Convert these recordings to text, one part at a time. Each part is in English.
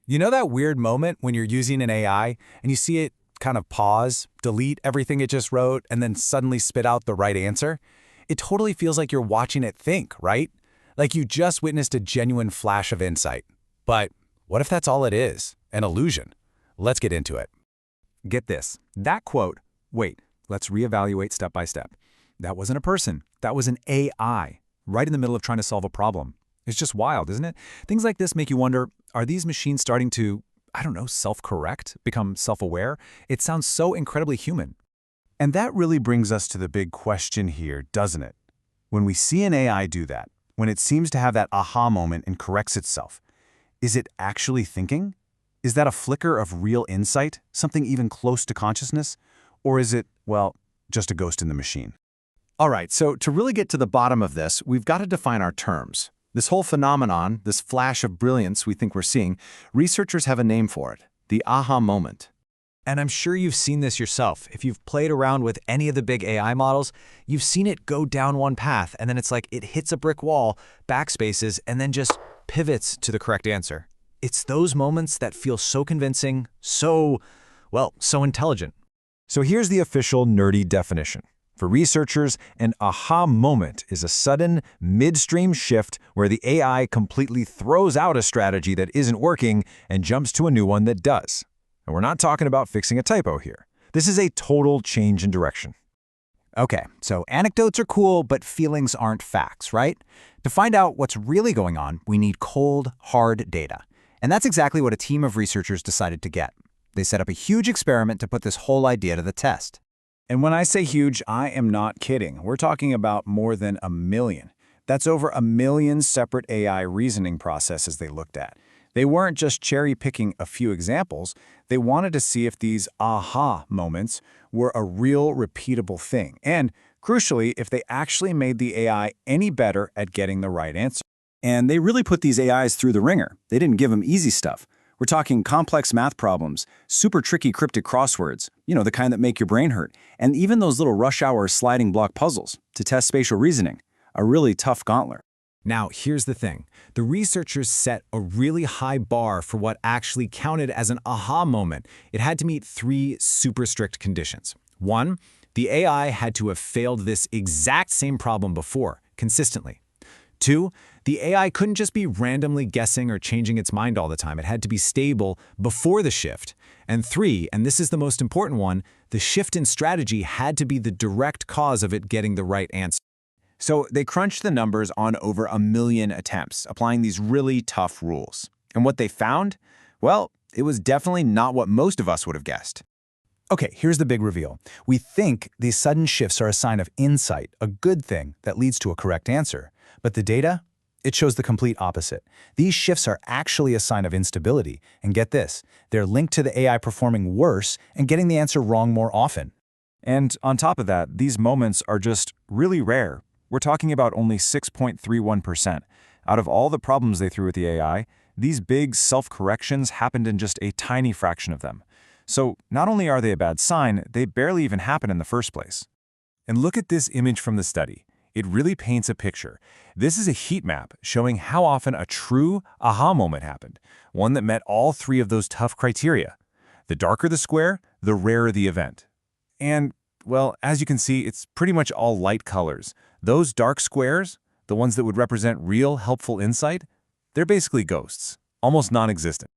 You know that weird moment when you're using an AI and you see it kind of pause, delete everything it just wrote, and then suddenly spit out the right answer? It totally feels like you're watching it think, right? Like you just witnessed a genuine flash of insight. But what if that's all it is? An illusion? Let's get into it. Get this. That quote, wait, let's reevaluate step by step. That wasn't a person. That was an AI, right in the middle of trying to solve a problem. It's just wild, isn't it? Things like this make you wonder, are these machines starting to, I don't know, self-correct, become self-aware? It sounds so incredibly human. And that really brings us to the big question here, doesn't it? When we see an AI do that, when it seems to have that aha moment and corrects itself, is it actually thinking? Is that a flicker of real insight, something even close to consciousness? Or is it, well, just a ghost in the machine? All right, so to really get to the bottom of this, we've got to define our terms. This whole phenomenon, this flash of brilliance we think we're seeing, researchers have a name for it, the aha moment. And I'm sure you've seen this yourself. If you've played around with any of the big AI models, you've seen it go down one path, and then it's like it hits a brick wall, backspaces, and then just pivots to the correct answer. It's those moments that feel so convincing, so intelligent. So here's the official nerdy definition. For researchers, an aha moment is a sudden, midstream shift where the AI completely throws out a strategy that isn't working and jumps to a new one that does. And we're not talking about fixing a typo here. This is a total change in direction. Okay, so anecdotes are cool, but feelings aren't facts, right? To find out what's really going on, we need cold, hard data. And that's exactly what a team of researchers decided to get. They set up a huge experiment to put this whole idea to the test. And when I say huge, I am not kidding. We're talking about more than 1 million. That's over 1 million separate AI reasoning processes they looked at. They weren't just cherry-picking a few examples. They wanted to see if these aha moments were a real, repeatable thing. And, crucially, if they actually made the AI any better at getting the right answer. And they really put these AIs through the ringer. They didn't give them easy stuff. We're talking complex math problems, super tricky cryptic crosswords, the kind that make your brain hurt, and even those little rush hour sliding block puzzles to test spatial reasoning, a really tough gauntlet. Now, here's the thing. The researchers set a really high bar for what actually counted as an aha moment. It had to meet 3 super strict conditions. 1, the AI had to have failed this exact same problem before, consistently. 2, the AI couldn't just be randomly guessing or changing its mind all the time. It had to be stable before the shift. And 3, and this is the most important one, the shift in strategy had to be the direct cause of it getting the right answer. So they crunched the numbers on over 1 million attempts, applying these really tough rules. And what they found? Well, it was definitely not what most of us would have guessed. Okay, here's the big reveal. We think these sudden shifts are a sign of insight, a good thing that leads to a correct answer. But the data? It shows the complete opposite. These shifts are actually a sign of instability. And get this, they're linked to the AI performing worse and getting the answer wrong more often. And on top of that, these moments are just really rare. We're talking about only 6.31%. Out of all the problems they threw at the AI, these big self-corrections happened in just a tiny fraction of them. So not only are they a bad sign, they barely even happen in the first place. And look at this image from the study. It really paints a picture. This is a heat map showing how often a true aha moment happened, one that met all 3 of those tough criteria. The darker the square, the rarer the event. And, well, as you can see, it's pretty much all light colors. Those dark squares, the ones that would represent real, helpful insight, they're basically ghosts, almost non-existent.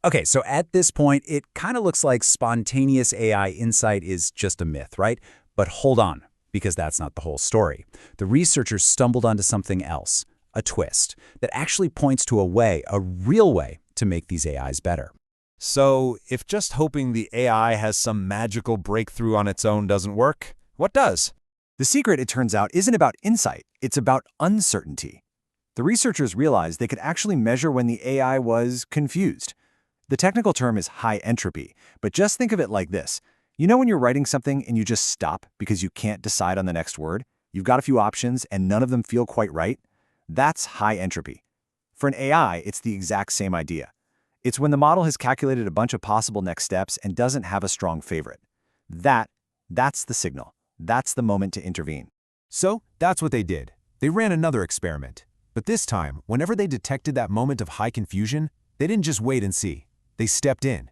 Okay, so at this point, it kind of looks like spontaneous AI insight is just a myth, right? But hold on, because that's not the whole story. The researchers stumbled onto something else, a twist, that actually points to a real way to make these AIs better. So if just hoping the AI has some magical breakthrough on its own doesn't work, what does? The secret, it turns out, isn't about insight. It's about uncertainty. The researchers realized they could actually measure when the AI was confused. The technical term is high entropy, but just think of it like this. You know when you're writing something and you just stop because you can't decide on the next word? You've got a few options and none of them feel quite right? That's high entropy. For an AI, it's the exact same idea. It's when the model has calculated a bunch of possible next steps and doesn't have a strong favorite. That's the signal. That's the moment to intervene. So that's what they did. They ran another experiment. But this time, whenever they detected that moment of high confusion, They didn't just wait and see. They stepped in.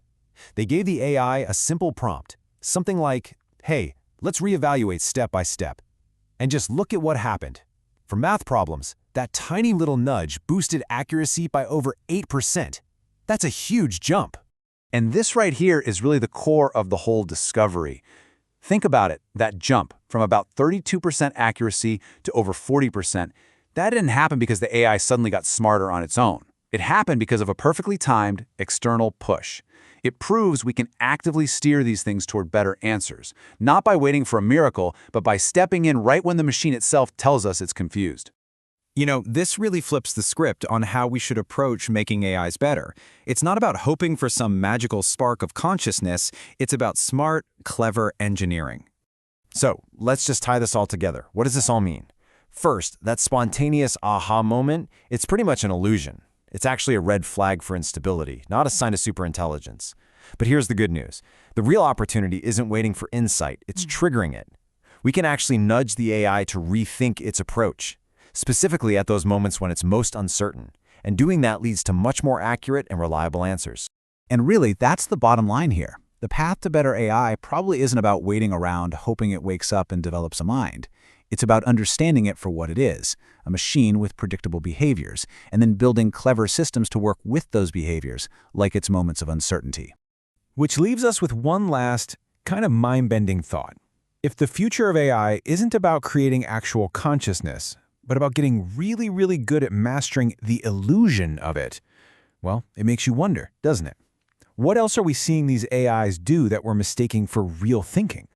They gave the AI a simple prompt, something like, hey, let's reevaluate step by step. And just look at what happened. For math problems, that tiny little nudge boosted accuracy by over 8%. That's a huge jump. And this right here is really the core of the whole discovery. Think about it, that jump from about 32% accuracy to over 40%, that didn't happen because the AI suddenly got smarter on its own. It happened because of a perfectly timed external push. It proves we can actively steer these things toward better answers, not by waiting for a miracle, but by stepping in right when the machine itself tells us it's confused. You know, this really flips the script on how we should approach making AIs better. It's not about hoping for some magical spark of consciousness, it's about smart, clever engineering. So, let's just tie this all together. What does this all mean? First, that spontaneous aha moment, it's pretty much an illusion. It's actually a red flag for instability, not a sign of superintelligence. But here's the good news. The real opportunity isn't waiting for insight, it's triggering it. We can actually nudge the AI to rethink its approach, specifically at those moments when it's most uncertain. And doing that leads to much more accurate and reliable answers. And really, that's the bottom line here. The path to better AI probably isn't about waiting around hoping it wakes up and develops a mind. It's about understanding it for what it is, a machine with predictable behaviors, and then building clever systems to work with those behaviors, like its moments of uncertainty. Which leaves us with one last, kind of mind-bending thought. If the future of AI isn't about creating actual consciousness, but about getting really, really good at mastering the illusion of it, well, it makes you wonder, doesn't it? What else are we seeing these AIs do that we're mistaking for real thinking?